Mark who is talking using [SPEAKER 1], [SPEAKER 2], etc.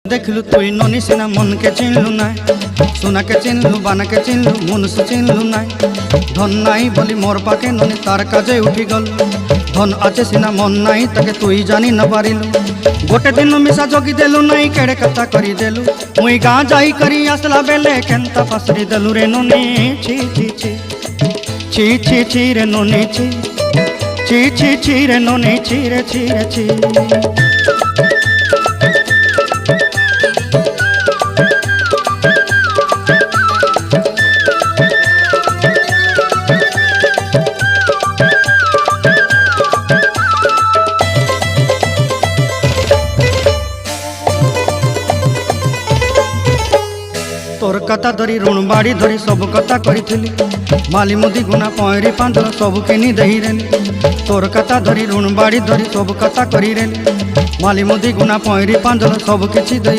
[SPEAKER 1] देखलु तुई ननी सिना मन के चिन्हलु ना, सोना के चिन्हलु बाना के चिन्हलु मनुष्य चिन्हलु ना। धन नाई बोली मोर पाके ननी तार काजे उठी गल, धन आचे सिना मन नाई ताके तुई जानी न पारिलु। गोटे दिन मिसा जगी देलु नाई केड़े कथा करी देलु, मुई गाँ जाई करी आसला बेले केंता फासरी देलु रे ननी। छी छी छी छी छी छी रे ननी छी छी छी छी रे ननी छी रे छी रे छी। तोर कथा धरी ऋण बाड़ी धरी सब कथा करी, माली मुदी गुना पहरी पांदल सब किनी दही रेली। तोर कथा धरी ऋण बाड़ी धरी सब कथा करी रेली, माली मुदी गुना पहरी पांदल सब किछि दही।